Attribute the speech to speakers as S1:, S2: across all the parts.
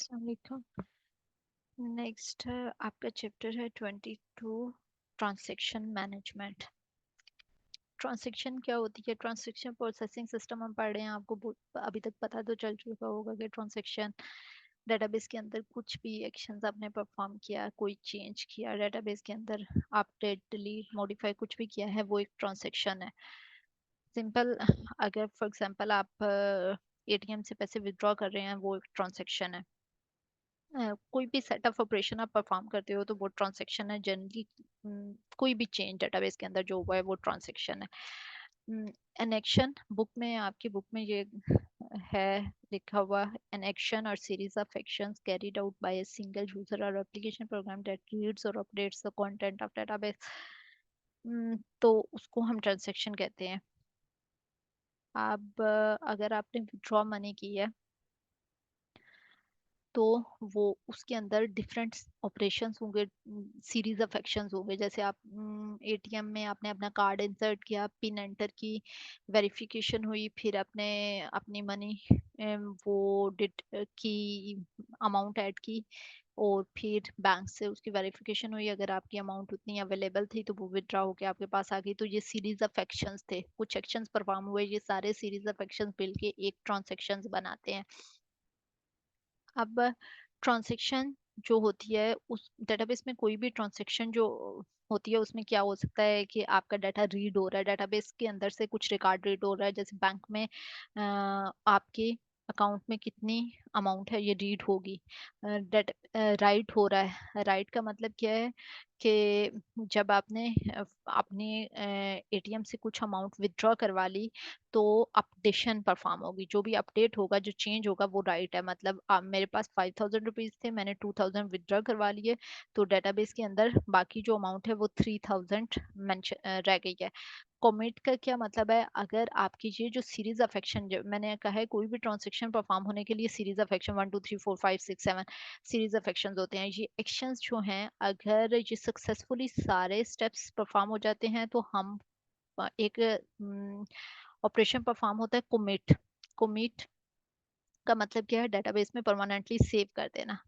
S1: अस्सलाम वालेकुम। नेक्स्ट आपका चैप्टर है 22, ट्रांजैक्शन मैनेजमेंट। ट्रांजैक्शन क्या होती है? ट्रांजैक्शन प्रोसेसिंग सिस्टम हम पढ़ रहे हैं, आपको अभी तक पता तो चल चुका होगा कि ट्रांजैक्शन डेटाबेस के अंदर कुछ भी एक्शंस आपने परफॉर्म किया, कोई चेंज किया डेटाबेस के अंदर, अपडेट डिलीट मॉडिफाई कुछ भी किया है, वो एक ट्रांजैक्शन है। सिंपल, अगर फॉर एग्जांपल आप एटीएम से पैसे विड्रॉ कर रहे हैं, वो एक ट्रांजैक्शन है। कोई भी सेटअप ऑपरेशन आप परफॉर्म करते हो तो वो ट्रांजैक्शन है जनरली। कोई भी चेंज डेटाबेस के अंदर जो हुआ है वो ट्रांजैक्शन है। एन एक्शन बुक में, आपकी बुक में ये है लिखा हुआ, एन एक्शन और series of actions carried out by a single user और एप्लीकेशन प्रोग्राम दैट रीड्स और updates the content of database. तो उसको हम ट्रांजैक्शन कहते हैं। अब अगर आपने विड्रॉ मनी की है तो वो उसके अंदर डिफरेंट ऑपरेशंस होंगे, सीरीज ऑफ एक्शंस होंगे। जैसे आप एटीएम में आपने अपना कार्ड इंसर्ट किया, पिन एंटर की, वेरिफिकेशन हुई, फिर आपने अपनी मनी वो डिट की, अमाउंट ऐड की, और फिर बैंक से उसकी वेरिफिकेशन हुई। अगर आपकी अमाउंट उतनी अवेलेबल थी तो वो विड्रॉ होकर आपके पास आ गई। तो ये सीरीज ऑफ एक्शंस थे, कुछ एक्शंस परफॉर्म हुए, ये सारे सीरीज ऑफ एक्शंस मिलके एक ट्रांजैक्शंस बनाते हैं। अब ट्रांजैक्शन जो होती है उस डेटाबेस में, कोई भी ट्रांजैक्शन जो होती है उसमें क्या हो सकता है कि आपका डाटा रीड हो रहा है, डेटाबेस के अंदर से कुछ रिकॉर्ड रीड हो रहा है। जैसे बैंक में आपके अकाउंट में कितनी अमाउंट है ये रीड होगी। डेट राइट हो रहा है, राइट का मतलब क्या है कि जब आपने अपने एटीएम से कुछ अमाउंट विथड्रॉ करवा ली तो अपडेशन परफॉर्म होगी, जो भी अपडेट होगा, जो चेंज होगा वो राइट है। मतलब मेरे पास 5000 रुपीज थे, मैंने 2000 विदड्रॉ करवा लिए, तो डेटाबेस के अंदर बाकी जो अमाउंट है वो 3000 मेंशन रह गई है। कमिट का क्या मतलब है? अगर आपकी ये जो सीरीज ऑफ एक्शन, जो मैंने कहा है, कोई भी ट्रांजेक्शन परफॉर्म होने के लिए series of action 1 2 3 4 5 6 7 series of action होते हैं। ये एक्शंस जो हैं, अगर ये सक्सेसफुली सारे स्टेप्स परफॉर्म हो जाते हैं तो हम एक ऑपरेशन परफॉर्म होता है कुमिट। कुमिट का मतलब क्या है? डेटाबेस में परमानेंटली सेव कर देना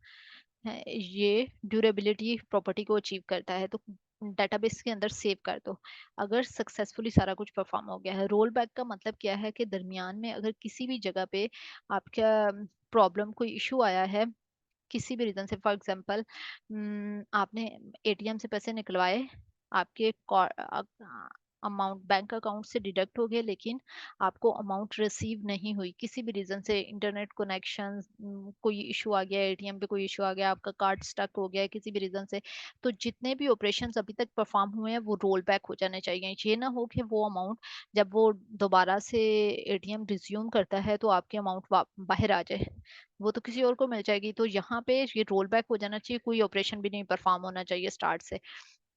S1: है। ये ड्यूरेबिलिटी प्रॉपर्टी को अचीव करता है, तो डेटाबेस के अंदर सेव कर दो अगर सक्सेसफुली सारा कुछ परफॉर्म हो गया है। रोल बैक का मतलब क्या है कि दरमियान में अगर किसी भी जगह पे आपका प्रॉब्लम, कोई इशू आया है किसी भी रीजन से, फॉर एग्जांपल आपने एटीएम से पैसे निकलवाए, आपके अमाउंट बैंक अकाउंट से डिडक्ट हो गए, लेकिन आपको अमाउंट रिसीव नहीं हुई किसी भी रीजन से, इंटरनेट कनेक्शन, कोई इशू आ गया, एटीएम पे कोई इशू आ गया, आपका कार्ड स्टक हो गया किसी भी रीजन से, तो जितने भी ऑपरेशंस अभी तक परफॉर्म हुए हैं वो रोल बैक हो जाने चाहिए। ये ना हो कि वो अमाउंट जब वो दोबारा से एटीएम रिज्यूम करता है तो आपकी अमाउंट बाहर आ जाए, वो तो किसी और को मिल जाएगी। तो यहाँ पे ये रोल बैक हो जाना चाहिए, कोई ऑपरेशन भी नहीं परफॉर्म होना चाहिए स्टार्ट से।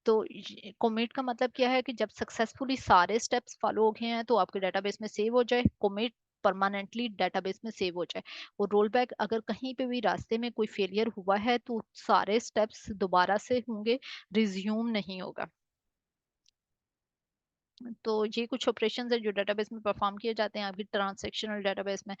S1: तो कोमिट का मतलब क्या है कि जब सक्सेसफुली सारे स्टेप्स फॉलो हो गए हैं तो आपके डेटाबेस में सेव हो जाए, कोमिट परमानेंटली डेटाबेस में सेव हो जाए। और रोल बैक, अगर कहीं पे भी रास्ते में कोई फेलियर हुआ है तो सारे स्टेप्स दोबारा से होंगे, रिज्यूम नहीं होगा। तो ये कुछ ऑपरेशंस है जो डेटाबेस में परफॉर्म किए जाते हैं आपकी ट्रांजैक्शनल डेटाबेस में।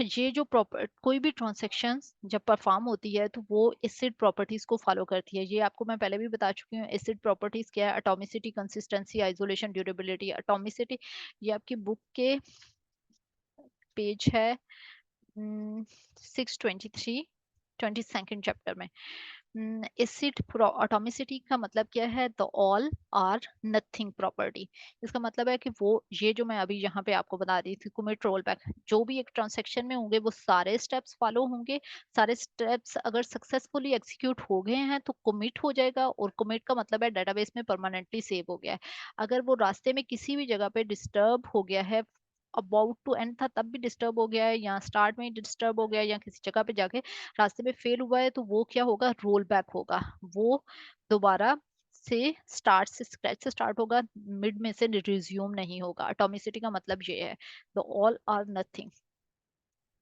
S1: ये जो प्रॉपर कोई भी ट्रांजैक्शन जब परफॉर्म होती है तो वो एसिड प्रॉपर्टीज को फॉलो करती है। ये आपको मैं पहले भी बता चुकी हूँ। एसिड प्रॉपर्टीज क्या है? Atomicity, consistency, isolation, durability. Atomicity ये आपकी बुक के पेज है 623, 22nd चैप्टर में। एसिड एटॉमिसिटी का मतलब क्या है? The all or nothing property. इसका मतलब है कि वो, ये जो मैं अभी यहाँ पे आपको बता रही थी, कुमिट, रोल बैक, जो भी एक ट्रांजेक्शन में होंगे वो सारे स्टेप्स फॉलो होंगे। सारे स्टेप्स अगर सक्सेसफुली एग्जीक्यूट हो गए हैं तो कुमिट हो जाएगा, और कुमिट का मतलब है डेटाबेस में परमानेंटली सेव हो गया है। अगर वो रास्ते में किसी भी जगह पे डिस्टर्ब हो गया है, अबाउट टू एंड था तब भी डिस्टर्ब हो गया है, या स्टार्ट में डिस्टर्ब हो गया है, या किसी जगह पे जाके रास्ते में फेल हुआ है, तो वो क्या होगा? रोल बैक होगा। वो दोबारा से स्टार्ट से, स्क्रैच से स्टार्ट होगा, मिड में से रिज्यूम नहीं होगा। एटॉमिसिटी का मतलब ये है, the all or nothing.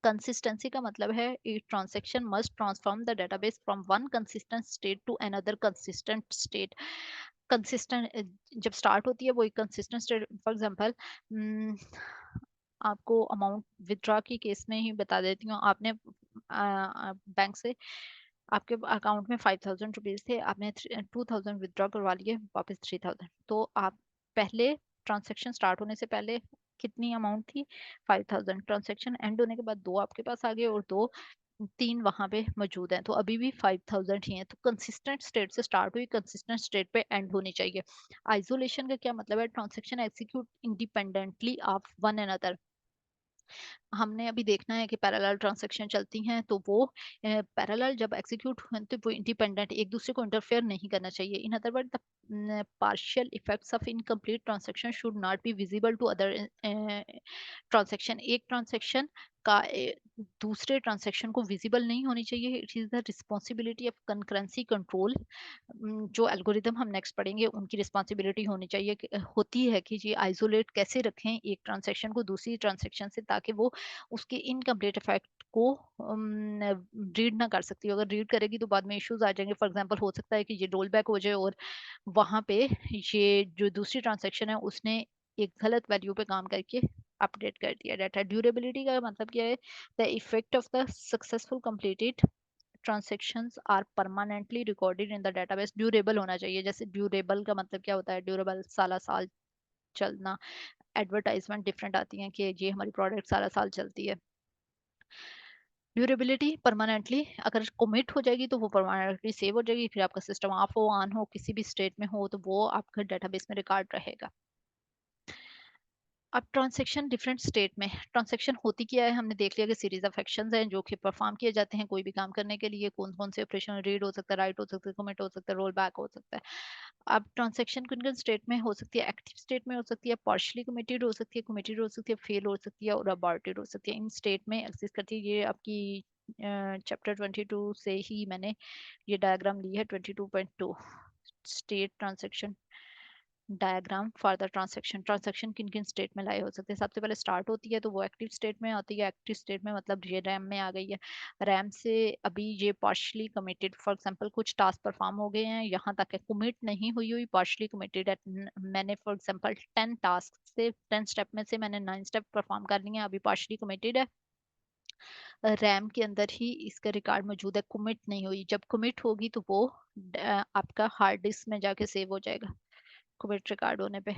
S1: Consistency का मतलब है a transaction must transform the database from one consistent state to another consistent state. Consistent जब स्टार्ट होती है वो एक कंसिस्टेंट स्टेट, फॉर एग्जांपल आपको अमाउंट विथड्रॉ की केस में ही बता देती हूँ। आपने बैंक से आपके अकाउंट में 5,000 रुपीज थे, आपने 2,000 विदड्रॉ करवा लिए, वापस 3,000। तो आप पहले ट्रांजेक्शन स्टार्ट होने से पहले कितनी अमाउंट थी? 5,000। ट्रांजेक्शन एंड होने के बाद दो आपके पास आ गए और दो तीन वहां पे मौजूद हैं, तो अभी भी 5,000 ही है। तो कंसिस्टेंट स्टेट से स्टार्ट हुई, कंसिस्टेंट स्टेट पे एंड होनी चाहिए। आइसोलेशन का क्या मतलब है? Transaction execute independently of one another. हमने अभी देखना है कि पैरेलल ट्रांजैक्शन चलती हैं, तो वो पैरेलल जब एग्जीक्यूट हुए तो वो इंडिपेंडेंट, एक दूसरे को इंटरफेयर नहीं करना चाहिए। In other word, the partial effects of incomplete transaction should not be visible to other transaction. एक ट्रांजैक्शन का दूसरे ट्रांजैक्शन को विजिबल नहीं होनी चाहिए। It is the responsibility of concurrency control. जो एल्गोरिदम हम नेक्स्ट पढ़ेंगे उनकी रिस्पॉन्सिबिलिटी होनी चाहिए होती है कि जी आइसोलेट कैसे रखें एक ट्रांजैक्शन को दूसरी ट्रांजैक्शन से, ताकि वो उसके इनकम्प्लीट इफेक्ट को रीड ना कर सकती हो। अगर रीड करेगी तो बाद में इश्यूज आ जाएंगे। फॉर एग्जांपल हो सकता है कि ये रोल बैक हो जाए और वहां पे ये जो दूसरी ट्रांजैक्शन है उसने एक गलत वैल्यू पे काम करके अपडेट कर दिया डाटा। ड्यूरेबिलिटी का मतलब क्या है? The effect of the successful completed transactions are permanently recorded in the database. Durable होना चाहिए। जैसे ड्यूरेबल का मतलब क्या होता है? ड्यूरेबल साला साल चलना। एडवर्टाइजमेंट डिफरेंट आती हैं कि ये हमारी प्रोडक्ट सारा साल चलती है। ड्यूरेबिलिटी परमानेंटली अगर कमिट हो जाएगी तो वो परमानेंटली सेव हो जाएगी, फिर आपका सिस्टम ऑफ हो ऑन हो किसी भी स्टेट में हो तो वो आपका डेटाबेस में रिकॉर्ड रहेगा। अब ट्रांसेक्शन डिफरेंट स्टेट में। ट्रांसेक्शन होती क्या है? हमने देख लिया कि सीरीज ऑफ एक्शंस हैं जो कि परफॉर्म किए जाते हैं कोई भी काम करने के लिए। कौन कौन से ऑपरेशन? रीड हो सकता है, राइट हो सकता है, कमिट हो सकता है, रोल बैक हो सकता है। अब ट्रांसेक्शन किन किन स्टेट में हो सकती है? एक्टिव स्टेट में हो सकती है, पार्शली कमिटेड हो सकती है, कमिटेड हो सकती है, फेल हो सकती है और अबॉर्टेड हो सकती है। इन स्टेट में एग्जिस्ट करती है। ये आपकी चैप्टर 22 से ही मैंने ये डायग्राम ली है। 22.2 state transaction diagram for the transaction. Transaction किन किन स्टेट में लाए हो सकते हैं? सबसे पहले स्टार्ट होती है तो वो एक्टिव स्टेट में आती है। एक्टिव स्टेट में मतलब ये रैम में आ गई है। रैम से अभी ये पार्शली कमिटेड, फॉर एग्जांपल कुछ टास्क परफॉर्म हो गए हैं, यहाँ तक है कमिट नहीं हुई हुई, पार्शली कमिटेड है। मैंने फॉर एग्जांपल 10 टास्क से 10 स्टेप में से मैंने 9 स्टेप परफॉर्म कर लिए हैं, अभी पार्शली कमिटेड है। रैम के अंदर ही इसका रिकॉर्ड मौजूद है, कमिट नहीं हुई। जब कमिट होगी तो वो आपका हार्ड डिस्क में जाके सेव हो जाएगा कमिट रिकॉर्ड होने पे।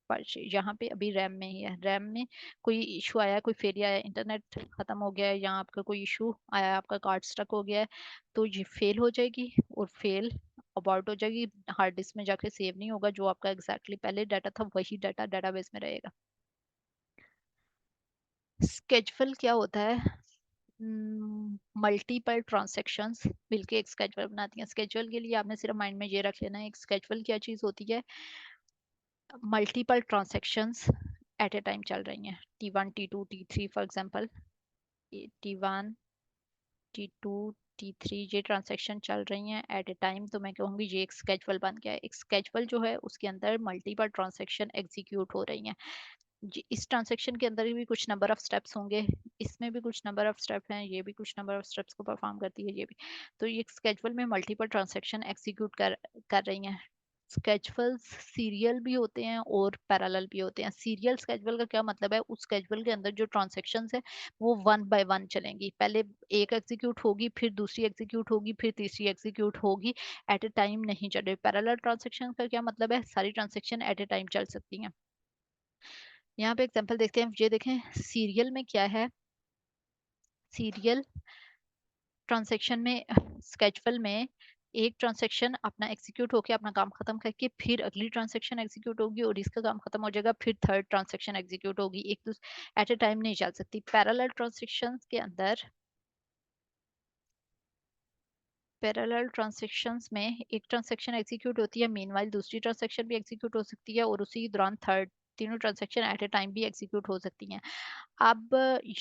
S1: पर यहाँ पे अभी रैम में ही है। रैम में कोई इशू आया, कोई फेलियर आया, इंटरनेट खत्म हो गया है या आपका कोई इशू आया, आपका कार्ड स्टक हो गया है, तो ये फेल हो जाएगी और फेल अबॉर्ट हो जाएगी, हार्ड डिस्क में जाके सेव नहीं होगा। जो आपका एग्जैक्टली पहले डाटा था वही डाटा डेटाबेस में रहेगा। स्केड्यूल क्या होता है? मल्टीपल ट्रांजेक्शन्स मिलके एक स्केड्यूल बनाती हैं। स्केड्यूल के लिए आपने सिर्फ माइंड में ये रख लेना है, एक स्केड्यूल क्या चीज होती है? Multiple transactions at a time चल रही हैं। T1 T2 T3 for example, T1 T2 T3 ये ट्रांजेक्शन चल रही हैं एट ए टाइम, तो मैं कहूँगी ये एक स्केड्यूल बन गया है। एक स्केड्यूल जो है उसके अंदर मल्टीपल ट्रांजेक्शन एग्जीक्यूट हो रही हैं। इस ट्रांजेक्शन के अंदर भी कुछ नंबर ऑफ स्टेप्स होंगे, इसमें भी कुछ नंबर ऑफ स्टेप हैं, ये भी कुछ नंबर ऑफ स्टेप्स को परफॉर्म करती है ये भी। तो ये स्केड्यूल में मल्टीपल ट्रांजेक्शन एग्जीक्यूट कर रही हैं। स्केड्यूल्स सीरियल भी होते हैं और पैरेलल भी होते हैं। सीरियल स्केड्यूल का क्या मतलब है? उस स्केड्यूल के अंदर जो ट्रांजेक्शन्स है वो वन बाय वन चलेंगी। पहले एक एग्जीक्यूट होगी, फिर दूसरी एग्जीक्यूट होगी, फिर तीसरी एग्जीक्यूट होगी, एट ए टाइम नहीं चल रही। पैरेलल ट्रांजेक्शन का क्या मतलब है? सारी ट्रांजेक्शन एट ए टाइम चल सकती हैं। यहाँ पे एग्जांपल देखते हैं। ये देखें सीरियल में क्या है? सीरियल ट्रांजैक्शन में, स्केड्यूल में एक ट्रांजैक्शन अपना एग्जीक्यूट होके अपना काम खत्म करके फिर अगली ट्रांजैक्शन एग्जीक्यूट होगी और इसका काम खत्म हो जाएगा, फिर थर्ड ट्रांजैक्शन एग्जीक्यूट होगी। एक दूसरे एट ए टाइम नहीं चल सकती। पैरेलल ट्रांजैक्शन के अंदर, पैरेलल ट्रांजैक्शंस में एक ट्रांजैक्शन एग्जीक्यूट होती है, मीनवाइल दूसरी ट्रांजैक्शन भी एग्जीक्यूट हो सकती है और उसी दौरान थर्ड, तीनों ट्रांजैक्शन एट ए टाइम भी एग्जीक्यूट हो सकती हैं। अब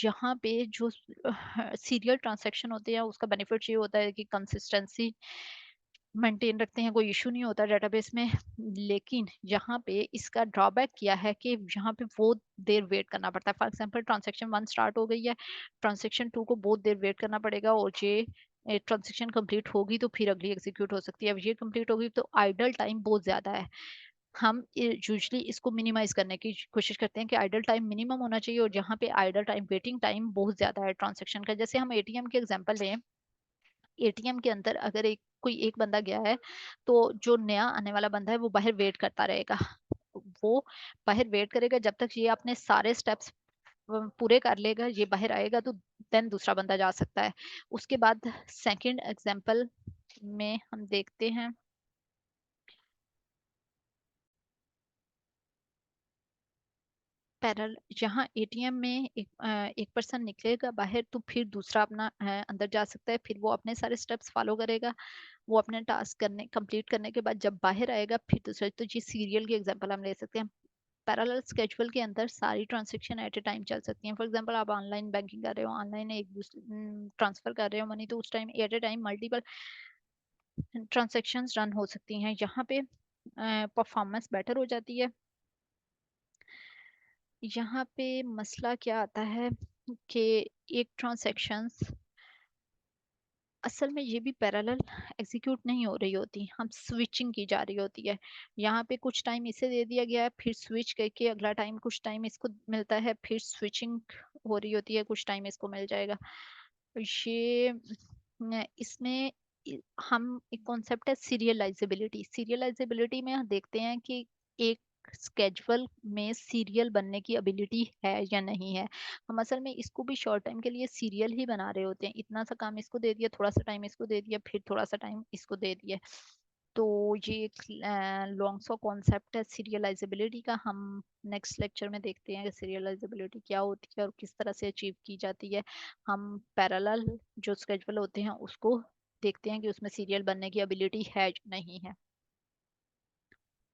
S1: यहाँ पे जो सीरियल ट्रांजैक्शन होते हैं उसका बेनिफिट ये होता है कि कंसिस्टेंसी मेंटेन रखते हैं, कोई इशू नहीं होता डेटाबेस में। लेकिन यहाँ पे इसका ड्रॉबैक क्या है कि यहाँ पे बहुत देर वेट करना पड़ता है। फॉर एग्जांपल ट्रांजैक्शन 1 स्टार्ट हो गई है, ट्रांजैक्शन 2 को बहुत देर वेट करना पड़ेगा और ये ट्रांजैक्शन कंप्लीट होगी तो फिर अगली एग्जीक्यूट हो सकती है। अब ये कंप्लीट होगी तो आइडल टाइम बहुत ज्यादा है। हम यूजुअली इसको मिनिमाइज़ करने की कोशिश करते हैं कि आइडल टाइम मिनिमम होना चाहिए, और जहाँ पे आइडल टाइम, वेटिंग टाइम बहुत ज़्यादा है ट्रांज़ैक्शन का। जैसे हम एटीएम के एग्ज़ाम्पल लें, एटीएम के अंदर अगर कोई एक बंदा गया है, तो जो नया आने वाला बंदा है वो बाहर वेट करता रहेगा। वो बाहर वेट करेगा जब तक ये अपने सारे स्टेप्स पूरे कर लेगा, ये बाहर आएगा तो देन दूसरा बंदा जा सकता है। उसके बाद सेकंड एग्ज़ाम्पल में हम देखते हैं, पैरल जहाँ एटीएम में एक पर्सन निकलेगा बाहर, तो फिर दूसरा अपना अंदर जा सकता है, फिर वो अपने सारे स्टेप्स फॉलो करेगा। वो अपने टास्क करने कंप्लीट करने के बाद जब बाहर आएगा, फिर दूसरा, तो जी सीरियल की एग्जांपल हम ले सकते हैं। पैरेलल स्केड्यूल के अंदर सारी ट्रांज़ैक्शन एट अ टाइम चल सकती हैं। फॉर एग्जांपल आप ऑनलाइन बैंकिंग कर रहे हो, ऑनलाइन एक दूसरे ट्रांसफर कर रहे हो मनी, तो उस time at a time multiple transactions run हो सकती हैं। यहाँ पे परफॉर्मेंस बेटर हो जाती है। यहाँ पे मसला क्या आता है कि एक ट्रांज़ैक्शंस असल में ये भी पैरेलल एग्जीक्यूट नहीं हो रही होती, हम स्विचिंग की जा रही होती है। यहाँ पे कुछ टाइम इसे दे दिया गया है, फिर स्विच करके अगला टाइम कुछ टाइम इसको मिलता है, फिर स्विचिंग हो रही होती है, कुछ टाइम इसको मिल जाएगा। ये इसमें हम एक कॉन्सेप्ट है सीरियलाइजेबिलिटी। सीरियलाइजेबिलिटी में हम देखते हैं कि एक स्केड्यूल में सीरियल बनने की एबिलिटी है या नहीं है। हम असल में इसको भी शॉर्ट टाइम के लिए सीरियल ही बना रहे होते हैं, इतना सा काम इसको दे दिया, थोड़ा सा टाइम इसको दे दिया, फिर थोड़ा सा टाइम इसको दे दिया। तो ये एक लॉन्ग सा कॉन्सेप्ट है सीरियलाइजेबिलिटी का। हम नेक्स्ट लेक्चर में देखते हैं कि सीरियलाइजेबिलिटी क्या होती है और किस तरह से अचीव की जाती है। हम पैरेलल जो स्केड्यूल होते हैं उसको देखते हैं कि उसमें सीरियल बनने की एबिलिटी है या नहीं है।